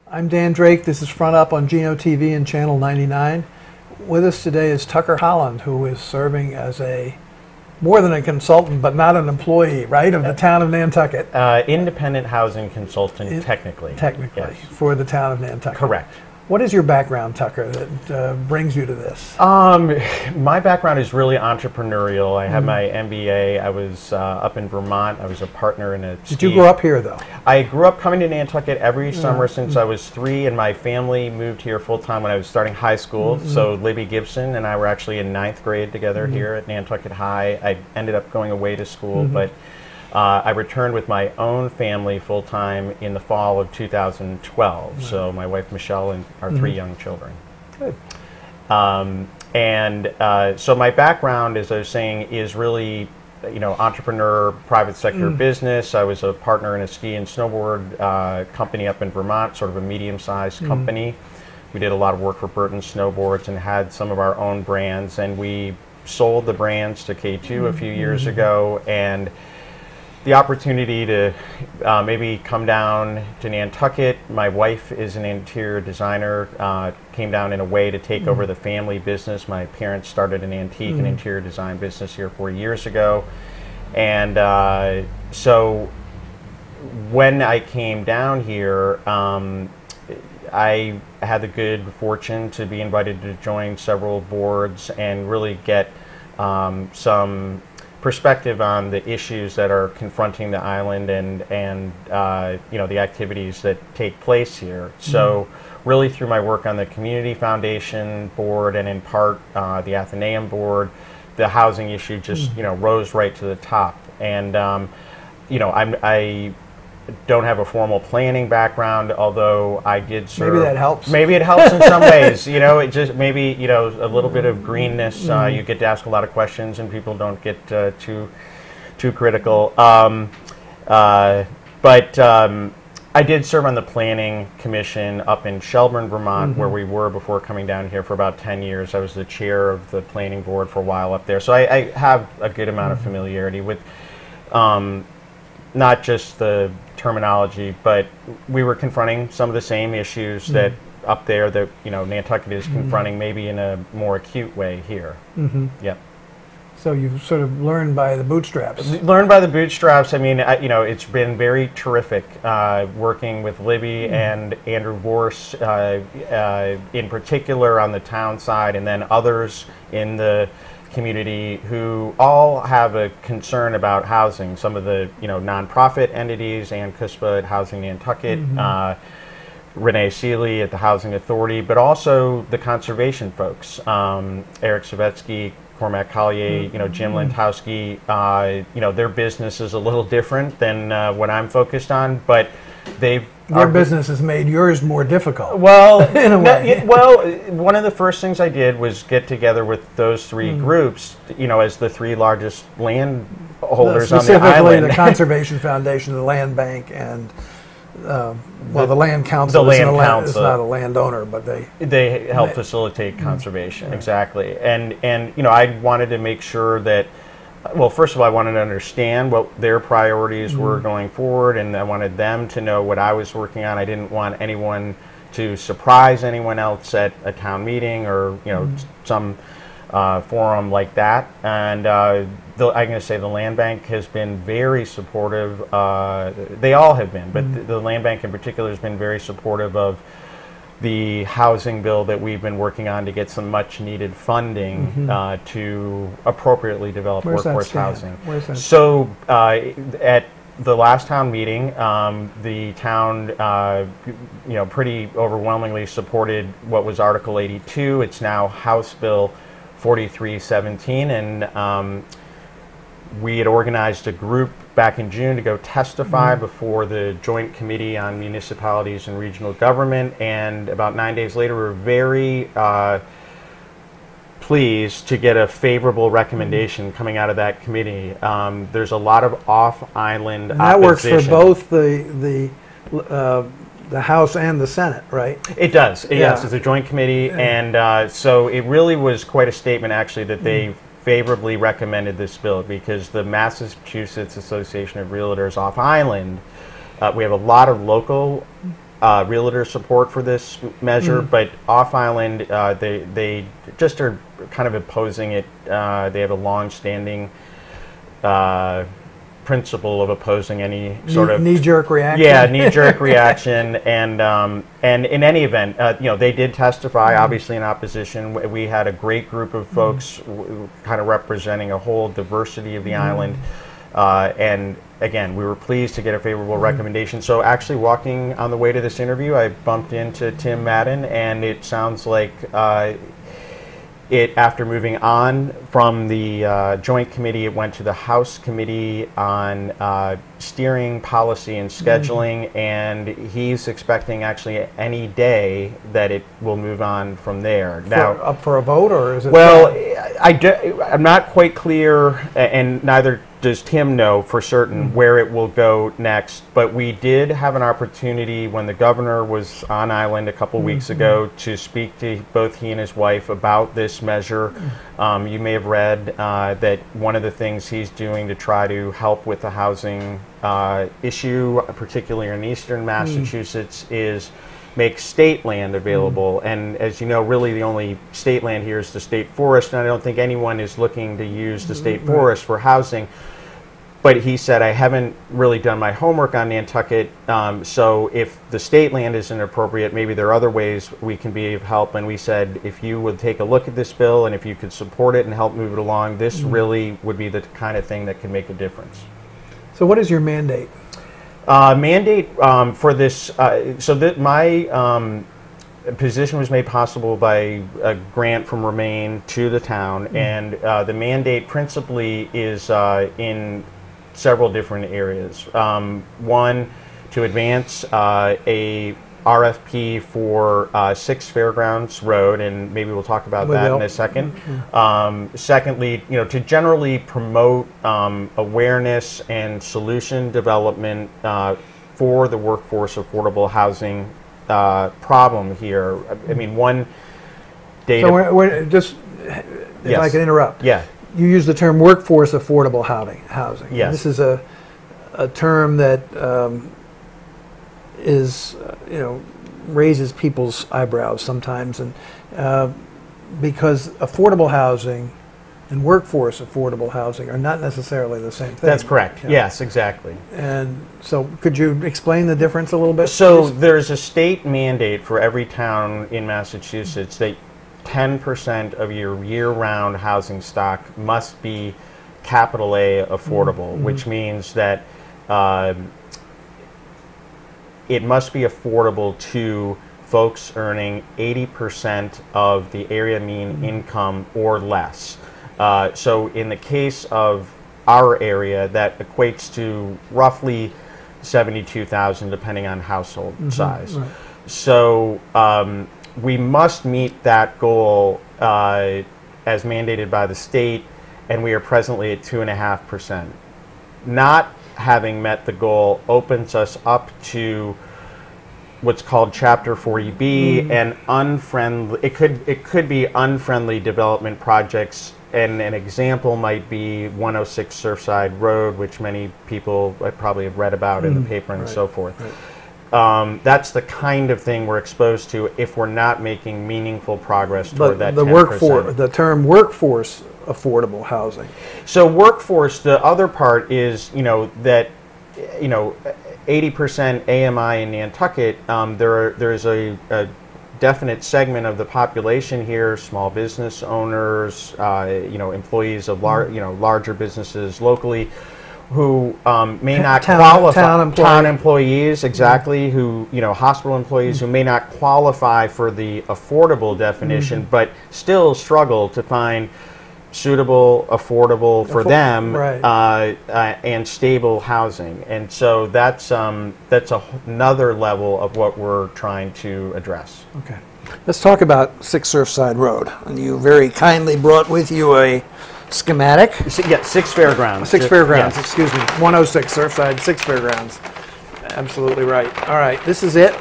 I'm Dan Drake. This is Front Up on Geno TV and Channel 99. With us today is Tucker Holland, who is serving as more than a consultant, but not an employee, right, of the town of Nantucket. Independent housing consultant, technically. Technically, yes. For the town of Nantucket. Correct. What is your background, Tucker, that brings you to this? My background is really entrepreneurial. I have my MBA. I was up in Vermont. I was a partner in a Did you grow up here, though? I grew up coming to Nantucket every summer since I was 3, and my family moved here full-time when I was starting high school. So Libby Gibson and I were actually in 9th grade together here at Nantucket High. I ended up going away to school, but I returned with my own family full-time in the fall of 2012. So my wife Michelle and our 3 young children. Good. So my background, as I was saying, is really, entrepreneur, private sector business. I was a partner in a ski and snowboard company up in Vermont, sort of a medium-sized company. We did a lot of work for Burton Snowboards and had some of our own brands, and we sold the brands to K2 a few years ago, and the opportunity to maybe come down to Nantucket. My wife is an interior designer, came down in a way to take over the family business. My parents started an antique and interior design business here 4 years ago. And so when I came down here, I had the good fortune to be invited to join several boards and really get some perspective on the issues that are confronting the island and the activities that take place here. So really through my work on the Community Foundation board and in part the Athenaeum board, the housing issue just rose right to the top. And I don't have a formal planning background, although I did serve. Maybe that helps. Maybe it helps in some ways. It just maybe a little bit of greenness. You get to ask a lot of questions, and people don't get too critical. But I did serve on the Planning Commission up in Shelburne, Vermont, where we were before coming down here for about 10 years. I was the chair of the planning board for a while up there, so I have a good amount of familiarity with. Not just the terminology, but we were confronting some of the same issues that up there that Nantucket is confronting, maybe in a more acute way here. Yep. So you've sort of learned by the bootstraps. Learned by the bootstraps. I mean, it's been very terrific working with Libby and Andrew Vorse in particular on the town side, and then others in the community who all have a concern about housing. Some of the nonprofit entities, Ann Kuspa at Housing Nantucket, Renee Seeley at the Housing Authority, but also the conservation folks, Eric Savetsky, Cormac Collier, Jim Lentowski. Their business is a little different than what I'm focused on, but their business has made yours more difficult. Well, in a way. One of the first things I did was get together with those 3 groups, as the 3 largest landholders on the island. Specifically the Conservation Foundation, the Land Bank, and the Land Council. The Land Council. It's not a landowner, but they help facilitate conservation, exactly. And I wanted to make sure that. Well, first of all, I wanted to understand what their priorities were going forward, and I wanted them to know what I was working on. I didn't want anyone to surprise anyone else at a town meeting or some forum like that. And I'm going to say the Land Bank has been very supportive. They all have been, but the Land Bank in particular has been very supportive of the housing bill that we've been working on to get some much needed funding to appropriately develop workforce housing. So at the last town meeting, the town pretty overwhelmingly supported what was Article 82. It's now House Bill 4317, and we had organized a group back in June to go testify before the Joint Committee on Municipalities and Regional Government, and about 9 days later we were very pleased to get a favorable recommendation coming out of that committee. There's a lot of off-island opposition. That works for both the House and the Senate, right? It does. Yes, it's a joint committee, and so it really was quite a statement actually that they favorably recommended this bill, because the Massachusetts Association of Realtors off island, we have a lot of local realtor support for this measure, but off island, they just are kind of opposing it. They have a long-standing principle of opposing any sort of knee-jerk reaction. Yeah, knee-jerk reaction, and in any event, they did testify, obviously in opposition. We had a great group of folks, kind of representing a whole diversity of the island, and again, we were pleased to get a favorable recommendation. So actually, walking on the way to this interview, I bumped into Tim Madden, and it sounds like after moving on from the Joint Committee, it went to the House Committee on Steering, Policy, and Scheduling, and he's expecting actually any day that it will move on from there. Now, up for a vote, or is it? Well, I'm not quite clear, and neither does Tim know for certain where it will go next, but we did have an opportunity when the governor was on island a couple weeks ago to speak to both he and his wife about this measure. You may have read that one of the things he's doing to try to help with the housing issue, particularly in eastern Massachusetts, is make state land available. And as you know, really the only state land here is the state forest, and I don't think anyone is looking to use the state forest for housing. But he said, I haven't really done my homework on Nantucket, so if the state land isn't appropriate, maybe there are other ways we can be of help. And we said, if you would take a look at this bill and if you could support it and help move it along, this really would be the kind of thing that can make a difference. So what is your mandate? Mandate for this, my position was made possible by a grant from Remain to the town, and the mandate principally is in several different areas. One, to advance a RFP for 6 Fairgrounds Road, and maybe we'll talk about that in a second. Secondly, to generally promote awareness and solution development for the workforce affordable housing problem here. I mean, one data. So we're just, if I can interrupt. Yeah. You use the term workforce affordable housing. Yes. This is a term that is, raises people's eyebrows sometimes, and because affordable housing and workforce affordable housing are not necessarily the same thing. That's correct. Yes, exactly. And so could you explain the difference a little bit? So there's a state mandate for every town in Massachusetts that 10% of your year-round housing stock must be capital A affordable, which means that it must be affordable to folks earning 80% of the area mean income or less. So in the case of our area, that equates to roughly 72,000 depending on household size. Right. So we must meet that goal as mandated by the state, and we are presently at 2.5%. Not having met the goal opens us up to what's called Chapter 40B and unfriendly. It could be unfriendly development projects, and an example might be 106 Surfside Road, which many people probably have read about in the paper and so forth. Right. That's the kind of thing we're exposed to if we're not making meaningful progress toward that 10%. The term workforce affordable housing. So workforce, the other part is, that, 80% AMI in Nantucket, there's a definite segment of the population here, small business owners, employees of larger businesses locally, who may not qualify, town employees, exactly, who, hospital employees who may not qualify for the affordable definition, but still struggle to find suitable, affordable for them, and stable housing. And so that's another level of what we're trying to address. Okay. Let's talk about 6 Surfside Road. And you very kindly brought with you a schematic. Yeah, 6 Fairgrounds. 6 Fairgrounds, excuse me. 106 Surfside, 6 Fairgrounds. Absolutely right. All right, this is it.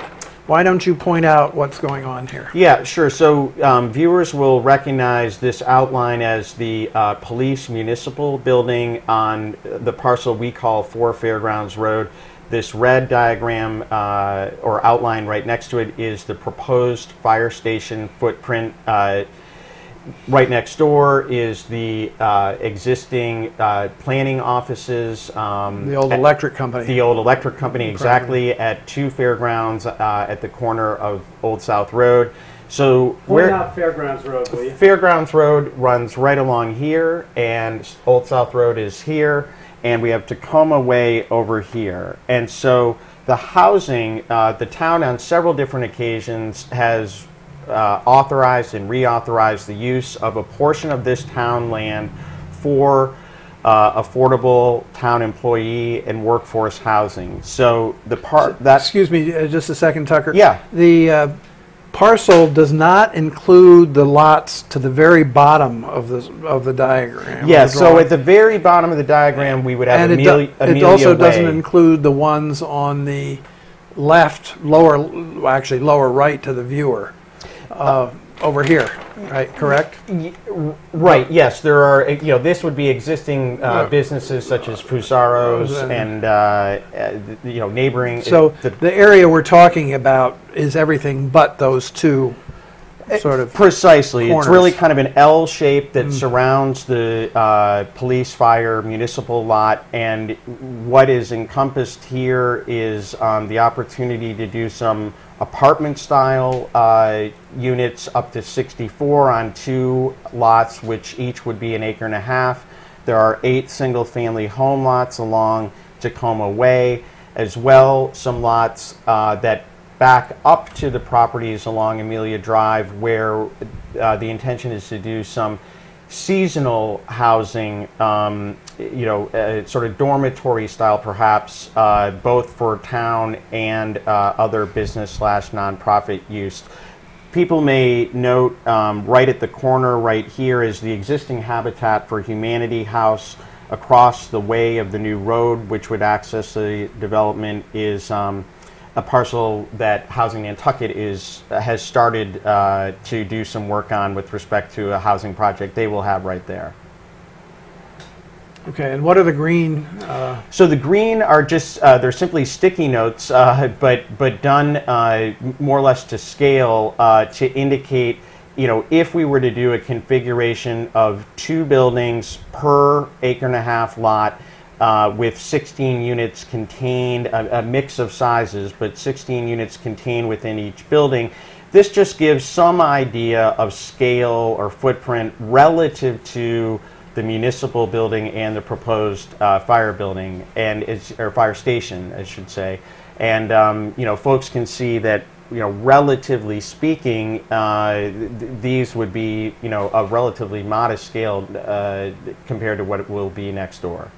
Why don't you point out what's going on here? Yeah, sure. So viewers will recognize this outline as the police municipal building on the parcel we call 4 Fairgrounds Road. This red diagram or outline right next to it is the proposed fire station footprint. Right next door is the existing planning offices. The old electric company. The old electric company, exactly, at 2 Fairgrounds at the corner of Old South Road. So Point out Fairgrounds Road, will you? Fairgrounds Road runs right along here, and Old South Road is here, and we have Tacoma Way over here. And so the housing, the town on several different occasions has authorized and reauthorized the use of a portion of this town land for affordable town employee and workforce housing. So the part that... Excuse me, just a second, Tucker. Yeah. The parcel does not include the lots to the very bottom of the diagram. Yeah, so at the very bottom of the diagram, we would have and Amelia it also doesn't Way. include the ones on the left, lower right to the viewer. Over here, right? Correct? Right. Yes, there are. This would be existing businesses such as Fusaro's and neighboring. So the area we're talking about is everything but those two sort of precisely. corners. It's really kind of an L shape that surrounds the police, fire, municipal lot, and what is encompassed here is the opportunity to do some apartment-style units up to 64 on 2 lots, which each would be an 1.5 acres. There are 8 single-family home lots along Tacoma Way, as well some lots that back up to the properties along Amelia Drive, where the intention is to do some seasonal housing, sort of dormitory style perhaps, both for town and other business / nonprofit use. People may note right at the corner right here is the existing Habitat for Humanity house. Across the way of the new road, which would access the development, is a parcel that Housing Nantucket has started to do some work on with respect to a housing project they will have right there. Okay, and what are the green? So the green are just they're simply sticky notes, but done more or less to scale to indicate, if we were to do a configuration of 2 buildings per 1.5 acre lot. With 16 units contained, a mix of sizes, but 16 units contained within each building. This just gives some idea of scale or footprint relative to the municipal building and the proposed fire building, or fire station, I should say. And folks can see that, relatively speaking, these would be, a relatively modest scale compared to what it will be next door.